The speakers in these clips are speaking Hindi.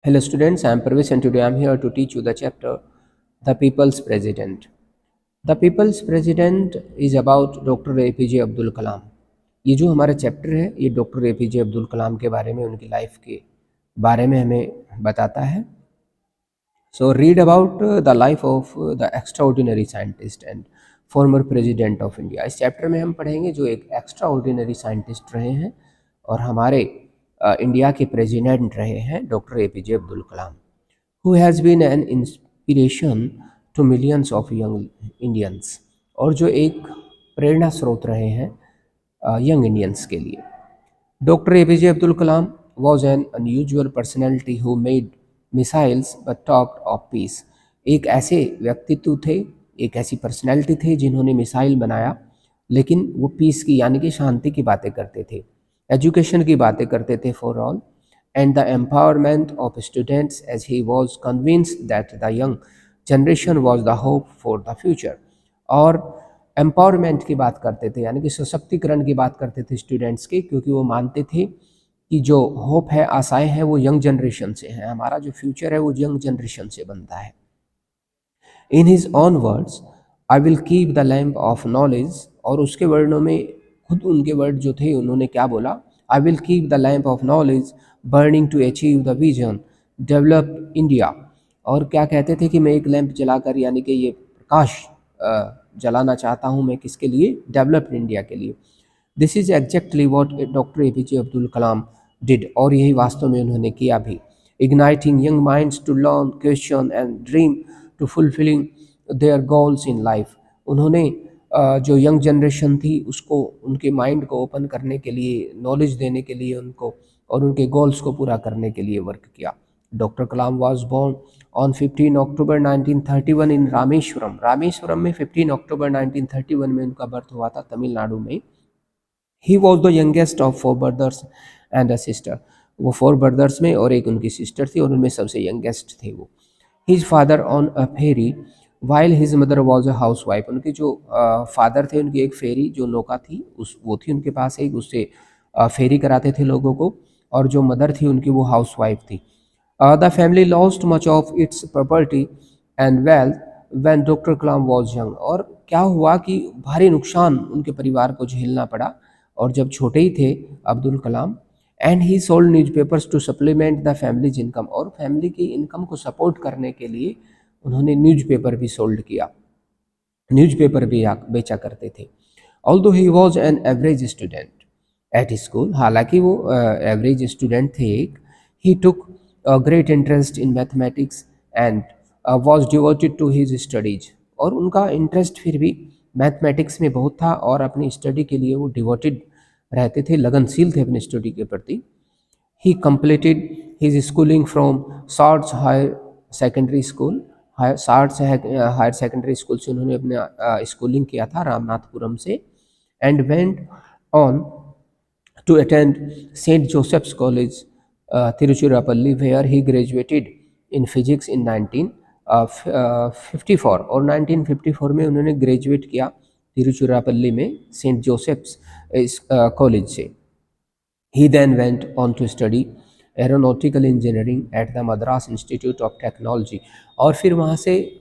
Hello students, I am Parvesh and today I am here to teach you the chapter The People's President. The People's President is about Dr. APJ Abdul कलाम। ये जो हमारा चैप्टर है ये डॉक्टर APJ अब्दुल कलाम के बारे में, उनकी लाइफ के बारे में हमें बताता है। So read about the life of the extraordinary scientist and former president of India। इस चैप्टर में हम पढ़ेंगे जो एक एक्स्ट्राऑर्डिनरी साइंटिस्ट रहे हैं और हमारे इंडिया के प्रेसिडेंट रहे हैं, doctor APJ Abdul Kalam, who has been an inspiration to millions of young Indians, और जो एक प्रेरणा स्रोत रहे हैं यंग इंडियंस के लिए। Doctor APJ Abdul Kalam was an unusual personality who made missiles but talked of peace। एक ऐसे व्यक्तित्व थे, एक ऐसी पर्सनैलिटी थे जिन्होंने मिसाइल बनाया लेकिन वो पीस की यानी कि शांति की बातें करते थे, एजुकेशन की बातें करते थे for all, and the empowerment of students, as he was convinced that the young generation was the hope for the future। और एम्पावरमेंट की बात करते थे यानी कि सशक्तिकरण की बात करते थे स्टूडेंट्स के, क्योंकि वो मानते थे कि जो होप है, आशाएं हैं, वो यंग जनरेशन से है, हमारा जो फ्यूचर है वो यंग जनरेशन से बनता है। In his on words I will keep the lamp of knowledge, और उसके वर्णों में खुद उनके वर्ड जो थे उन्होंने क्या बोला, I will keep the lamp of knowledge burning to achieve the vision develop India. और क्या कहते थे कि मैं एक लैंप जलाकर यानी कि ये प्रकाश जलाना चाहता हूँ मैं किसके लिए, डेवलप्ड इंडिया के लिए। This is exactly what doctor APJ Abdul Kalam did, और यही वास्तव में उन्होंने किया भी। Igniting young minds to learn, question and dream to fulfilling their goals in life. उन्होंने जो यंग जनरेशन थी उसको, उनके माइंड को ओपन करने के लिए, नॉलेज देने के लिए उनको, और उनके गोल्स को पूरा करने के लिए वर्क किया। Doctor Kalam was born on 15 October 1931 in Rameswaram. Rameswaram में 15 अक्टूबर 1931 में उनका बर्थ हुआ था, तमिलनाडु में। He was the youngest of 4 brothers and a sister. वो 4 ब्रदर्स में और एक उनकी सिस्टर थी और उनमें सबसे यंगेस्ट थे वो। His father on a ferry while his mother was a housewife. उनके जो फादर थे, उनकी एक फेरी जो नौका थी उस वो थी उनके पास, एक उससे फेरी कराते थे लोगों को, और जो मदर थी उनकी वो हाउस वाइफ थी। The family lost much of its property and wealth when doctor Kalam was young. और क्या हुआ कि भारी नुकसान उनके परिवार को झेलना पड़ा, और जब छोटे ही थे Abdul Kalam. And he sold newspapers to supplement the family's income, और फैमिली की इनकम को सपोर्ट करने के लिए उन्होंने न्यूज़पेपर भी सोल्ड किया, न्यूज़पेपर भी बेचा करते थे। Although he was an average student at school, हालांकि वो एवरेज स्टूडेंट थे एक। He took great interest in mathematics and was devoted to his studies, और उनका इंटरेस्ट फिर भी मैथमेटिक्स में बहुत था और अपनी स्टडी के लिए वो डिवोटेड रहते थे, लगनशील थे अपनी स्टडी के प्रति। He completed his schooling from Schwartz higher secondary school. Schwartz higher secondary school से उन्होंने अपना स्कूलिंग किया था, रामनाथपुरम से। And went on to attend St. Joseph's College, Tiruchirappalli, where he graduated in physics in 1954, और 1954 में उन्होंने ग्रेजुएट किया तिरुचिरापल्ली में सेंट जोसेफ्स कॉलेज से। He then went on to study aeronautical engineering at the Madras institute of technology, और फिर वहाँ से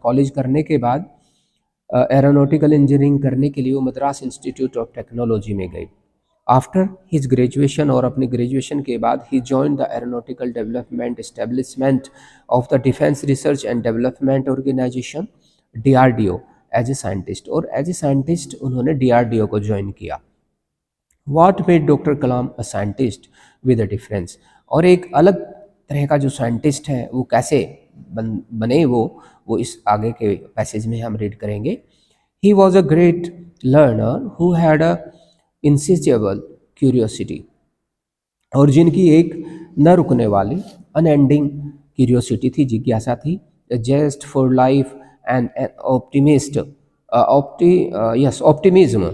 कॉलेज करने के बाद एरोनॉटिकल इंजीनियरिंग करने के लिए वो मद्रास इंस्टीट्यूट ऑफ टेक्नोलॉजी में गए। आफ्टर हिज ग्रेजुएशन, और अपनी ग्रेजुएशन के बाद, he join the aeronautical development establishment of the defence research and development organisation DRDO as a scientist, और एज ए साइंटिस्ट उन्होंने DRDO को ज्वाइन किया। What made doctor Kalam a scientist with a difference, और एक अलग तरह का जो साइंटिस्ट है वो कैसे बने वो इस आगे के पैसेज में हम रीड करेंगे। He was a great learner who had a insatiable curiosity, और जिनकी एक न रुकने वाली अनएंडिंग क्यूरियोसिटी थी, जिज्ञासा थी। Zest for life and optimist optimism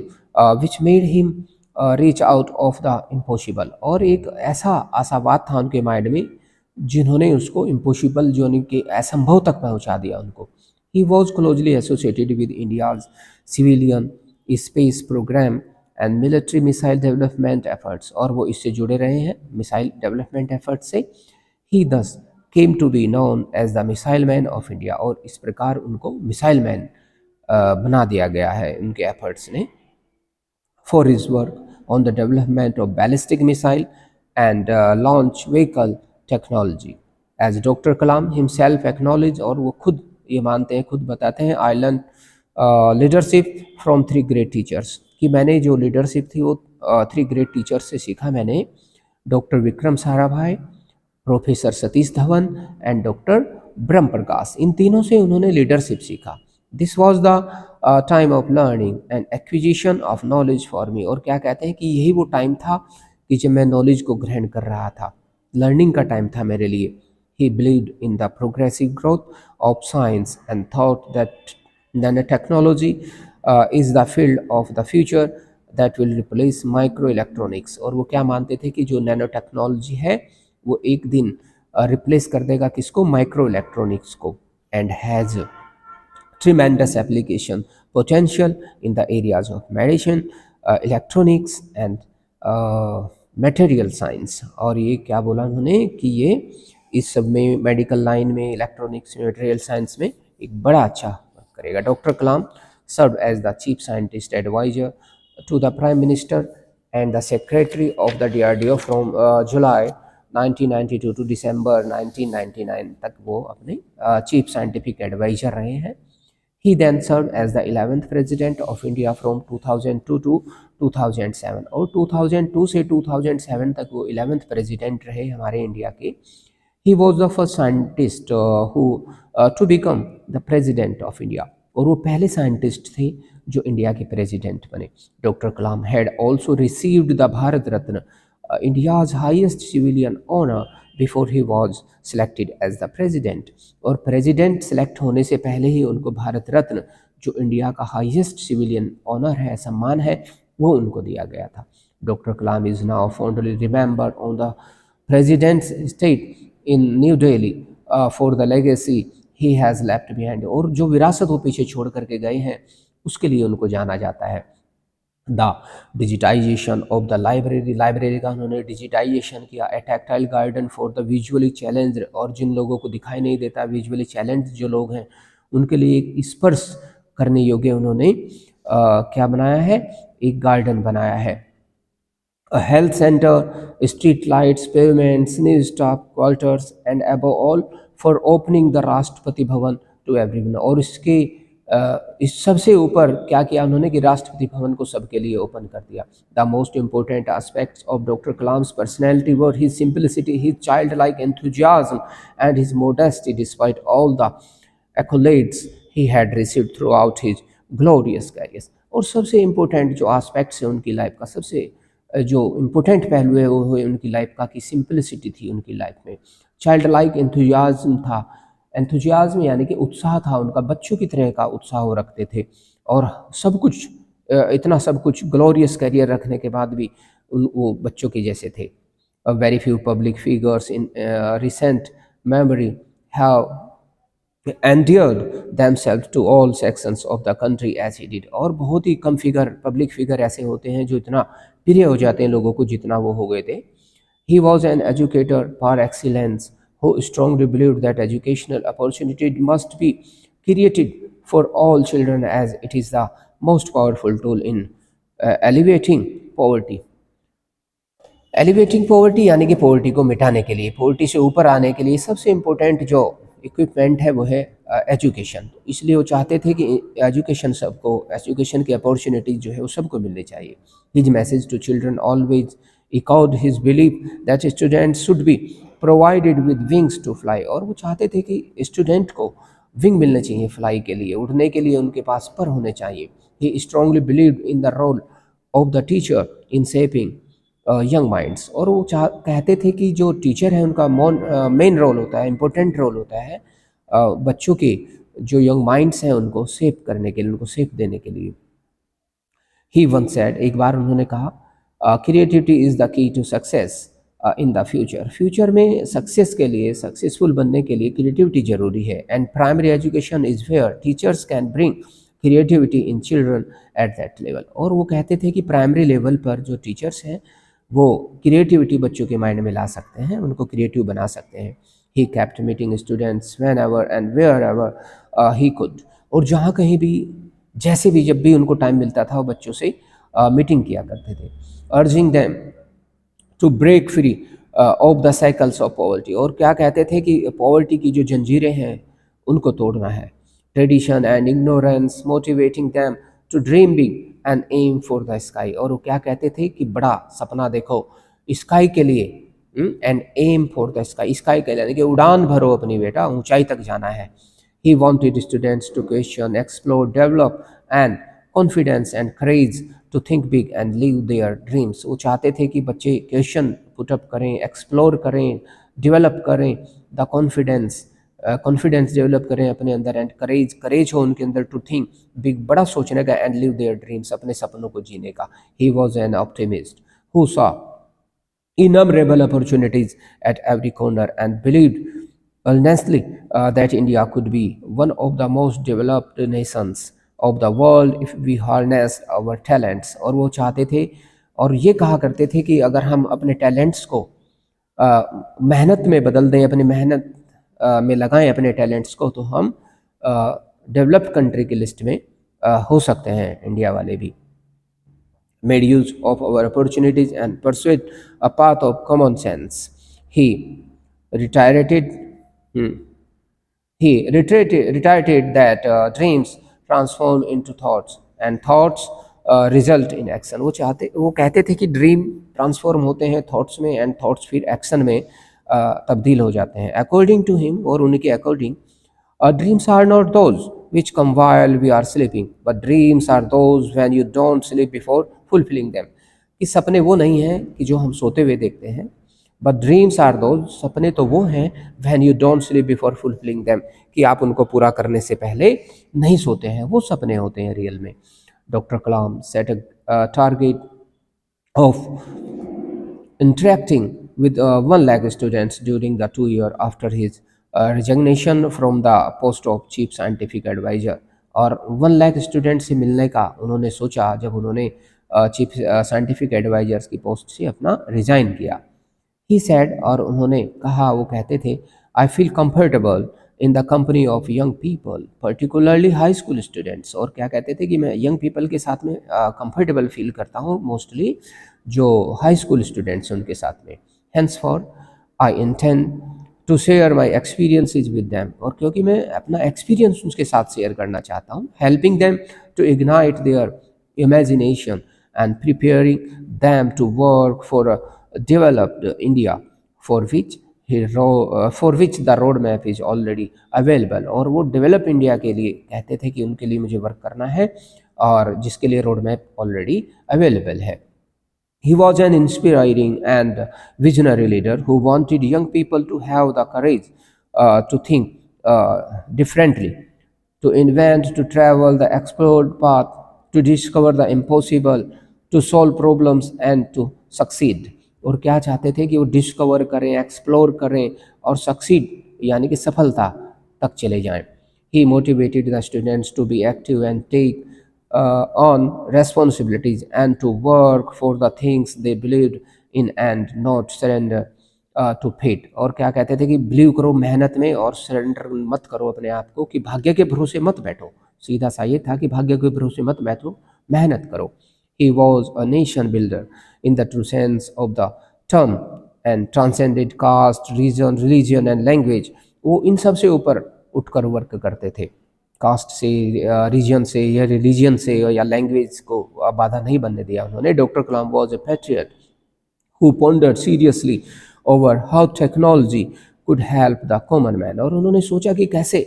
which made him reach out of the impossible, और एक ऐसा आशावाद था उनके माइंड में जिन्होंने उसको इम्पॉसिबल जो के असंभव तक पहुंचा दिया उनको। He was closely associated with India's civilian space programme and military missile development efforts, और वो इससे जुड़े रहे हैं मिसाइल डेवलपमेंट एफर्ट से। He thus came to be known as the missile man of India, और इस प्रकार उनको मिसाइल मैन बना दिया गया है उनके एफर्ट्स ने, for his work on the development of ballistic missile and launch vehicle technology. As Dr. Kalam himself acknowledged, और वो खुद ये मानते हैं, खुद बताते हैं, I learned leadership from three great teachers, कि मैंने जो लीडरशिप थी वो थ्री ग्रेट टीचर्स से सीखा मैंने, doctor Vikram Sarabhai, professor Satish Dhawan and doctor ब्रह्म प्रकाश। इन तीनों से उन्होंने लीडरशिप सीखा। This was the time of learning and acquisition of knowledge for me, और क्या कहते हैं कि यही वो टाइम था कि जब मैं नॉलेज को ग्रहण कर रहा था, लर्निंग का टाइम था मेरे लिए। ही believed in the progressive growth of science and thought that nano technology is the field of the future that will replace micro electronics. और वो क्या मानते थे कि जो नैनो टेक्नोलॉजी है वो एक दिन रिप्लेस कर देगा किसको, माइक्रो इलेक्ट्रॉनिक्स को, and has tremendous application potential in the areas of medicine, electronics and material science। और ये क्या बोला उन्होंने कि ये इस सब में, मेडिकल लाइन में, इलेक्ट्रॉनिक्स में, मटेरियल साइंस में एक बड़ा अच्छा वर्क करेगा। Doctor Kalam serve as the chief scientist adviser to the prime minister and the secretary of the DRDO from July 1992 to December 1999 तक वो अपने चीफ साइंटिफिक एडवाइजर रहे हैं। He then served as the 11th President of India from 2002 to 2007, और 2002 से 2007 तक वो 11th President रहे हमारे इंडिया के। He was the first scientist who to become the President of India, और वो पहले साइंटिस्ट थे जो इंडिया के प्रेसिडेंट बने। Doctor Kalam had also received the Bharat Ratna, India's highest civilian honour, before he was selected as the president, और प्रेजिडेंट सेलेक्ट होने से पहले ही उनको भारत रत्न, जो इंडिया का हाईएस्ट सिविलियन ऑनर है, सम्मान है, वो उनको दिया गया था। Doctor Kalam is now fondly remembered on the president's state in new Delhi for the legacy he has left behind, और जो विरासत वो पीछे छोड़ करके गए हैं उसके लिए उनको जाना जाता है। The digitisation of the library, library का उन्होंने डिजिटाइजेशन किया। A tactile garden for the visually challenge, और जिन लोगों को दिखाई नहीं देता, विजुअली चैलेंज जो लोग हैं, उनके लिए एक स्पर्श करने योग्य उन्होंने क्या बनाया है, एक गार्डन बनाया है। A health center, street lights, pavements, new stop, quarters, and above all for opening the Rashtrapati Bhavan to everyone। और इसके इस सबसे ऊपर क्या किया उन्होंने कि राष्ट्रपति भवन को सबके लिए ओपन कर दिया। The most important aspects of doctor Kalam's personality were his simplicity, his child like enthusiasm and his modesty despite all the accolades he had received throughout his glorious career। और सबसे इम्पोर्टेंट जो एस्पेक्ट्स है उनकी लाइफ का, सबसे जो इम्पोर्टेंट पहलू है वो है उनकी लाइफ का कि सिंपलिसिटी थी उनकी लाइफ में, चाइल्ड लाइक एंथुजियाज्म था, एंथुजियाज्म यानी कि उत्साह था उनका, बच्चों की तरह का उत्साह वो रखते थे, और सब कुछ इतना सब कुछ ग्लोरियस करियर रखने के बाद भी वो बच्चों के जैसे थे। Very few public figures in recent memory have endeared themselves to all sections of the country as he did। और बहुत ही कम फिगर, पब्लिक फिगर ऐसे होते हैं जो इतना प्रिय हो जाते हैं लोगों को जितना वो हो गए थे। He was an educator par excellence who strongly believed that educational opportunity must be created for all children as it is the most powerful tool in alleviating poverty। Elevating poverty यानी कि पॉवर्टी को मिटाने के लिए, पॉवर्टी से ऊपर आने के लिए सबसे इम्पोर्टेंट जो इक्विपमेंट है वो है एजुकेशन। इसलिए वो चाहते थे कि एजुकेशन सबको, एजुकेशन की अपॉर्चुनिटी जो है वो सबको मिलनी चाहिए। His message to children always echoed his believe that students should be provided with wings to fly. और वो चाहते थे कि स्टूडेंट को विंग मिलने चाहिए फ्लाई के लिए, उड़ने के लिए उनके पास पर होने चाहिए। He strongly believed in the role of the teacher in shaping young minds. और वो कहते थे कि जो टीचर है उनका मेन रोल होता है, इम्पोर्टेंट रोल होता है बच्चों के जो यंग माइंड्स हैं उनको शेप करने के लिए, उनको शेप देने के लिए। ही वन सेड, एक बार उन्होंने कहा, creativity is the key to success in the future. Future में सक्सेस के लिए, सक्सेसफुल बनने के लिए क्रिएटिविटी ज़रूरी है। And primary education is where teachers can bring creativity in children at that level. और वो कहते थे कि प्राइमरी लेवल पर जो टीचर्स हैं वो क्रिएटिविटी बच्चों के माइंड में ला सकते हैं, उनको क्रिएटिव बना सकते हैं। He kept meeting students whenever and wherever he could, और जहाँ कहीं भी, जैसे भी, जब भी उनको टाइम मिलता था वो बच्चों से मीटिंग किया करते थे। Urging them to break free of the cycles of poverty, और क्या कहते थे कि पॉवर्टी की जो जंजीरें हैं उनको तोड़ना है। Tradition and ignorance motivating them to dream big and aim for the sky, और वो क्या कहते थे कि बड़ा सपना देखो स्काई के लिए, and aim for the sky, sky के लिए यानी कि उड़ान भरो अपनी बेटा, ऊंचाई तक जाना है। He wanted students to question, explore, develop and confidence and courage to think big and live their dreams। वो चाहते थे कि बच्चे क्वेश्चन पुटअप करें, एक्सप्लोर करें, डेवलप करें, द कॉन्फिडेंस डेवलप करें अपने अंदर, एंड करेज हो उनके अंदर टू थिंक बिग, बड़ा सोचने का, एंड लिव देयर ड्रीम्स, अपने सपनों को जीने का। ही was N optimist who saw innumerable opportunities at every corner and believed earnestly that India could be one of the most developed nations of the world if we harness our talents। और वो चाहते थे और ये कहा करते थे कि अगर हम अपने टैलेंट्स को मेहनत में बदल दें, अपनी मेहनत में लगाएं अपने टैलेंट्स को, तो हम डेवलप्ड कंट्री की लिस्ट में हो सकते हैं, इंडिया वाले भी। Made use of our opportunities and pursued a path of common sense। He reiterated, hmm, he reiterated that dreams transform into thoughts and thoughts result in action। वो कहते थे कि ड्रीम ट्रांसफॉर्म होते हैं थॉट्स में, एंड थॉट्स फिर एक्शन में तब्दील हो जाते हैं। अकॉर्डिंग टू हिम, और उनके according, dreams are not those which come while we are sleeping, but dreams are those when you don't sleep before fulfilling them। कि सपने वो नहीं हैं कि जो हम सोते हुए देखते हैं, बट ड्रीम्स आर दोज, सपने तो वो हैं when you don't sleep before fulfilling them, कि आप उनको पूरा करने से पहले नहीं सोते हैं, वो सपने होते हैं रियल में। Doctor Kalam set a target of interacting with 1 lakh students during the 2 year after his resignation from the post of chief scientific advisor। और 1 लाख स्टूडेंट से मिलने का उन्होंने सोचा जब उन्होंने चीफ साइंटिफिक एडवाइजर्स की पोस्ट से अपना रिजाइन किया। ही सैड, और उन्होंने कहा, वो कहते थे, I feel comfortable in the company of young people particularly high school students. और क्या कहते थे कि मैं यंग पीपल के साथ में कंफर्टेबल फील करता हूँ, मोस्टली जो हाई स्कूल स्टूडेंट्स हैं उनके साथ में। Hence for I intend to share my experiences with them, और क्योंकि मैं अपना एक्सपीरियंस उनके साथ शेयर करना चाहता हूँ। Helping them to ignite their imagination and preparing them to work for a developed India for which for which the roadmap is already available। और वो डेवलप इंडिया के लिए कहते थे कि उनके लिए मुझे वर्क करना है, और जिसके लिए रोड मैप ऑलरेडी अवेलेबल है। He was an inspiring and visionary leader who wanted young people to have the courage to think differently, to invent, to travel the explored path, to discover the impossible, to solve problems and to succeed। और क्या चाहते थे कि वो डिस्कवर करें, एक्सप्लोर करें और सक्सीड यानी कि सफलता तक चले जाएं। He motivated the students to be active and take on responsibilities and to work for the things they believed in and not surrender to fate। और क्या कहते थे कि बिलीव करो मेहनत में और सरेंडर मत करो अपने आप को, कि भाग्य के भरोसे मत बैठो। सीधा सा ये था कि भाग्य के भरोसे मत बैठो, मेहनत करो। He was a nation builder in the true sense of the term and transcended caste, region, religion and language। वो इन सब से ऊपर उठकर वर्क करते थे, कास्ट से, रीजन से या रिलीजन से या लैंग्वेज को बाधा नहीं बनने दिया उन्होंने। Doctor Kalam was a patriot who pondered seriously over how technology could help the common man। और उन्होंने सोचा कि कैसे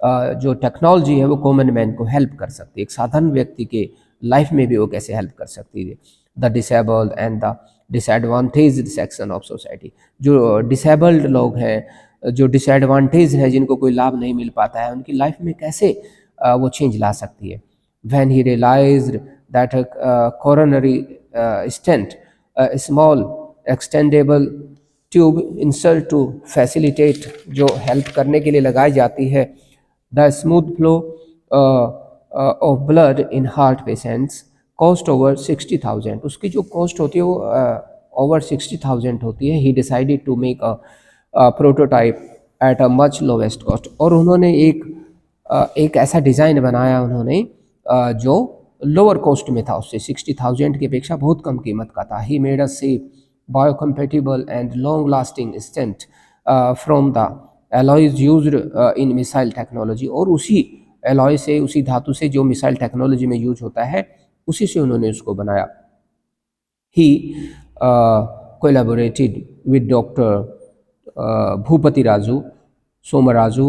जो टेक्नोलॉजी है वो कॉमन मैन को हेल्प कर सकती है, एक साधारण व्यक्ति के लाइफ में भी वो कैसे हेल्प कर सकती है। The disabled and the disadvantaged section of society, जो डिसेबल्ड लोग हैं, जो डिसएडवांटेज हैं, जिनको कोई लाभ नहीं मिल पाता है, उनकी लाइफ में कैसे वो चेंज ला सकती है। When he realised that coronary stent, small extendable tube insert to facilitate, जो हेल्प करने के लिए लगाई जाती है, the smooth flow of blood in heart patients cost over 60,000। उसकी जो कॉस्ट होती है वो ओवर 60,000 होती है, he decided to make a prototype at a much lowest cost. और उन्होंने एक ऐसा डिज़ाइन बनाया उन्होंने जो लोअर कॉस्ट में था, उससे 60,000 की अपेक्षा बहुत कम कीमत का था। He made a safe biocompatible and long lasting stent from the alloys used in missile technology. और उसी एलॉय से, उसी धातु से जो मिसाइल टेक्नोलॉजी में यूज होता है, उसी से उन्होंने उसको बनाया। He collaborated with Dr. Bhupati Raju, Somaraju,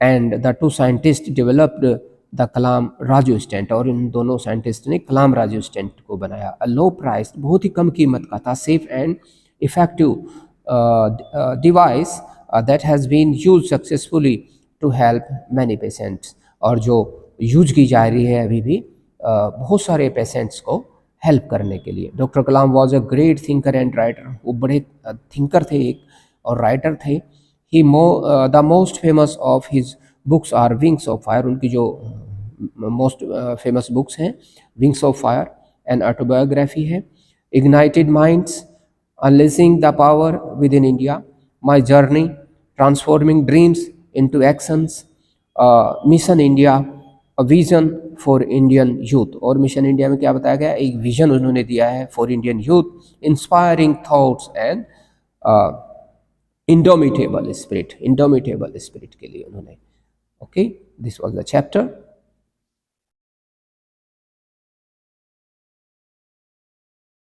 and the two scientists developed the Kalam Raju stent. और इन दोनों साइंटिस्ट ने कलाम राजू स्टेंट को बनाया। अ लो प्राइस, बहुत ही कम कीमत का था, safe and effective device that has been use successfully to help many patients. और जो यूज की जा रही है अभी भी बहुत सारे पेशेंट्स को हेल्प करने के लिए। Doctor Kalam was a great thinker and writer, वो बड़े थिंकर थे एक और राइटर थे। He the most famous of his books are wings of fire. उनकी जो मोस्ट फेमस बुक्स हैं, wings of fire and autobiography है, ignited minds, unleashing the power within India, my journey, transforming dreams into actions, mission India, a vision for Indian youth. और मिशन इंडिया में क्या बताया गया, एक विजन उन्होंने दिया है for Indian youth, inspiring thoughts and indomitable spirit, indomitable spirit के लिए उन्होंने। Okay, this was the chapter.